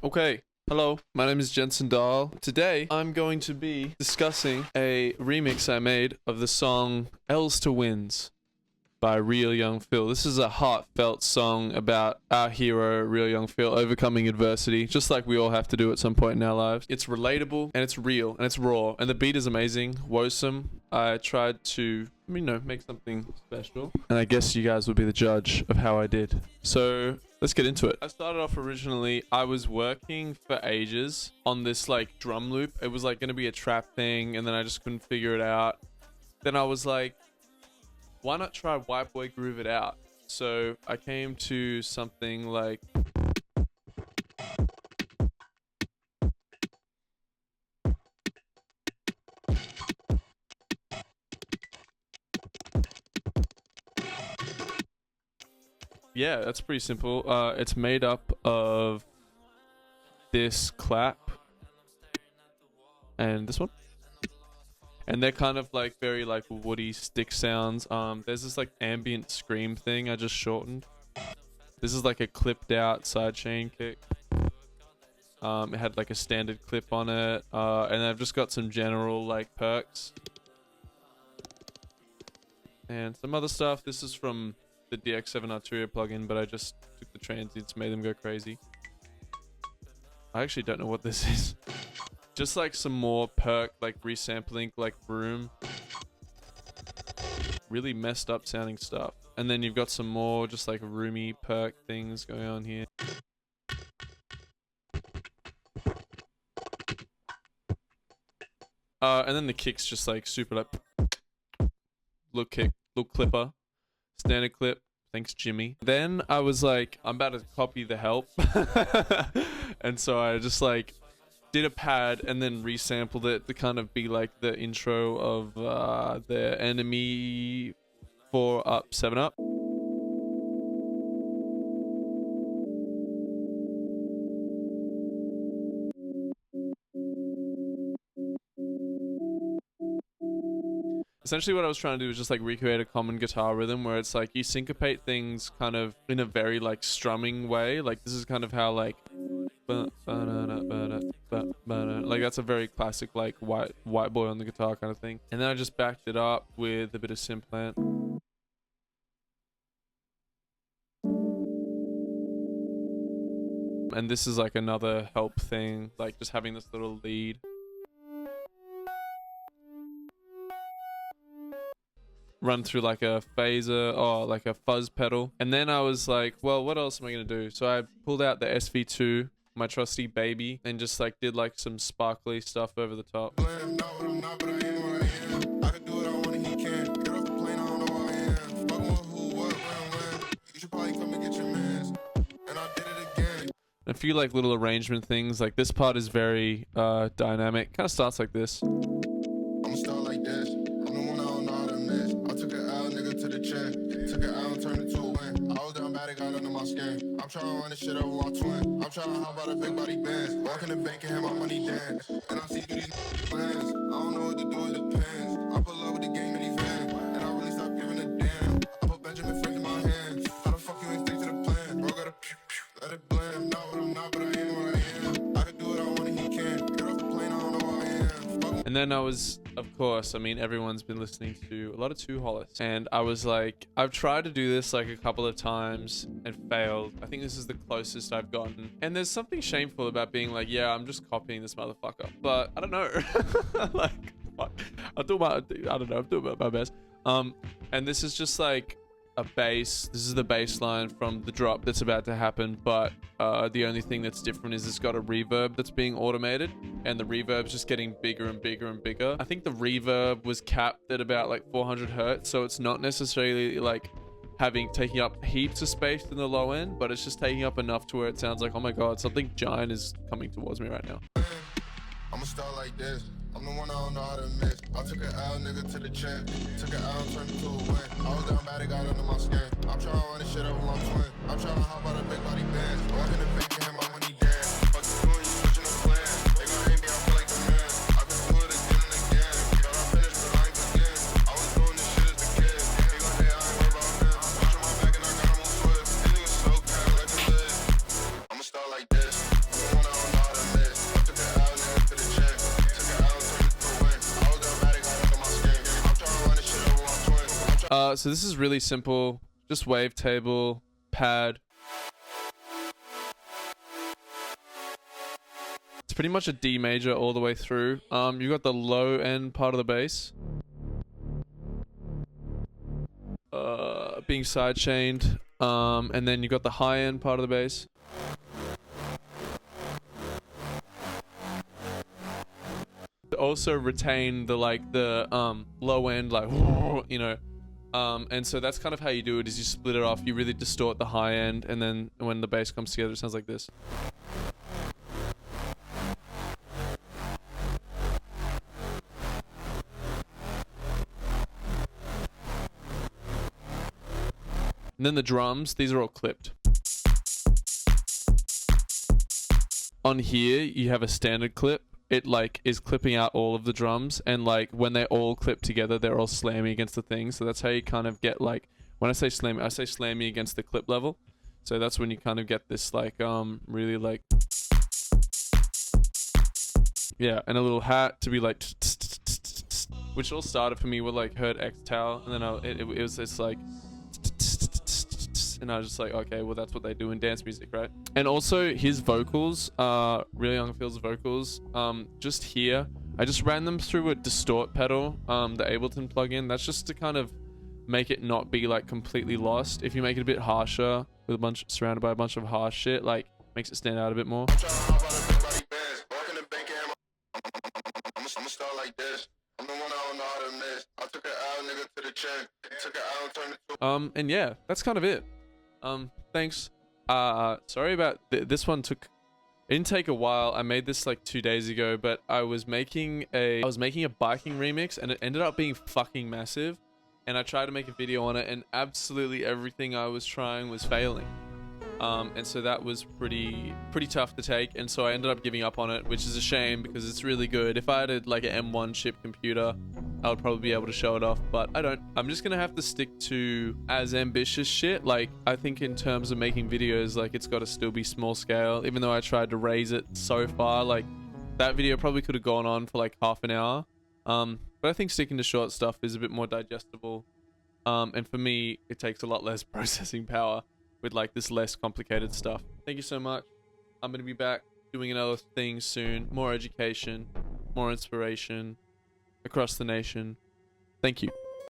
Okay, hello, my name is Jensen Dahl. Today, I'm going to be discussing a remix I made of the song L's to Wins by RealYungPhil. This is a heartfelt song about our hero, RealYungPhil, overcoming adversity, just like we all have to do at some point in our lives. It's relatable, and it's real, and it's raw, and the beat is amazing, woesome. I tried to, make something special, and I guess you guys will be the judge of how I did. So, let's get into it. I started off originally, I was working for ages on this drum loop. It was going to be a trap thing, and then I just couldn't figure it out. Then I was like, why not try White Boy Groove It Out? So I came to something like... Yeah, that's pretty simple. It's made up of this clap and this one. And they're kind of very woody stick sounds. There's this ambient scream thing I just shortened. This is a clipped out sidechain kick. It had a standard clip on it. And I've just got some general perks. And some other stuff. This is from the DX7 Arturia plugin, but I just took the transients, made them go crazy. I actually don't know what this is. Just some more perk, resampling, room. Really messed up sounding stuff. And then you've got some more just roomy perk things going on here. And then the kick's just super little kick, little clipper. Standard clip. Thanks, Jimmy. Then I was I'm about to copy the help. And so I just did a pad and then resampled it to kind of be the intro of the enemy 4 up 7 up. Essentially what I was trying to do was just recreate a common guitar rhythm where it's you syncopate things kind of in a very strumming way. This is kind of how that's a very classic white boy on the guitar kind of thing. And then I just backed it up with a bit of symplant. And this is another help thing, just having this little lead. Run through a phaser or a fuzz pedal. And then I was well, what else am I gonna do? So I pulled out the SV2, my trusty baby, and just did some sparkly stuff over the top. A few little arrangement things. This part is very dynamic. Kind of starts like this. I'ma start like this. I'm the one I don't know how to miss. I took an L, nigga, to the chin. Took an L and turned it to a win. I was down bad, it got under my skin. I'm trying to run this shit over my twin. I'm trying to hop out a big body bands. Walk in the bank and have my money dance. And I see through these plans. I don't know what to do, it depends. I pull up with the game minivan. And I really stopped giving a damn. I put Benjamin Franklin in my hands. How the fuck you ain't stick to the plan? Bro, gotta let it blend. Not what I'm not, but I am what I am. I can do what I want and he can. Get off the plane, I don't know who I am. And then I was, of course, everyone's been listening to a lot of Two Hollis. And I was I've tried to do this a couple of times and failed. I think this is the closest I've gotten. And there's something shameful about being yeah, I'm just copying this motherfucker. But I don't know. Fuck. I'm doing my best. And this is just a bass. This is the bass line from the drop that's about to happen, but the only thing that's different is it's got a reverb that's being automated, and the reverb's just getting bigger and bigger and bigger. I think the reverb was capped at about 400 hertz, so it's not necessarily taking up heaps of space in the low end, but it's just taking up enough to where it sounds oh my god, something giant is coming towards me right now. I'ma start like this. I'm the one I don't know how to miss. I took an L, nigga, to the chin. Took an L and turned it to a win. I was down bad, it got under my skin. I'm trying to run this shit over my twin. I'm trying to hop out a big body bands. Walk in the bank and have my money dance. Fuck you doing, you switching the plan. They gon' hate me, I feel like the man. I can do it again and again. Thought I finished, but I ain't begin. I was doing this shit as a kid. They gon' say I ain't worried about them. Watching my back and I got them on swift. These niggas so bad, like the lid. I'ma start like this. I'm the one I So this is really simple. Just wavetable, pad. It's pretty much a D major all the way through. You got the low end part of the bass. Being sidechained. And then you got the high end part of the bass. Also retain the low end, like, you know. And so that's kind of how you do it, is you split it off. You really distort the high end, and then when the bass comes together, it sounds like this. And then the drums, these are all clipped. On here, you have a standard clip. It like is clipping out all of the drums, and like when they all clip together, they're all slamming against the thing. So that's how you kind of get, like, when I say slamming, I say slamming against the clip level. So that's when you kind of get this like really like, yeah, and a little hat to be like, which all started for me with like Hurt X Tau, and then it's like, and I was just like, okay, well that's what they do in dance music, right? And also his vocals, RealYungPhil's vocals, just here, I just ran them through a distort pedal, the Ableton plugin. That's just to kind of make it not be like completely lost. If you make it a bit harsher, with surrounded by a bunch of harsh shit, like makes it stand out a bit more. And yeah, that's kind of it. Thanks. Sorry about this one. It didn't take a while. I made this like 2 days ago, but I was making a biking remix, and it ended up being fucking massive. And I tried to make a video on it, and absolutely everything I was trying was failing. And so that was pretty tough to take, and so I ended up giving up on it, which is a shame because it's really good. If I had like an M1 chip computer, I would probably be able to show it off, but I don't. I'm just gonna have to stick to as ambitious shit. Like, I think in terms of making videos, like, it's got to still be small scale, even though I tried to raise it so far. Like, that video probably could have gone on for like half an hour. But I think sticking to short stuff is a bit more digestible. And for me, it takes a lot less processing power with like this less complicated stuff. Thank you so much. I'm gonna be back doing another thing soon. More education, more inspiration across the nation. Thank you.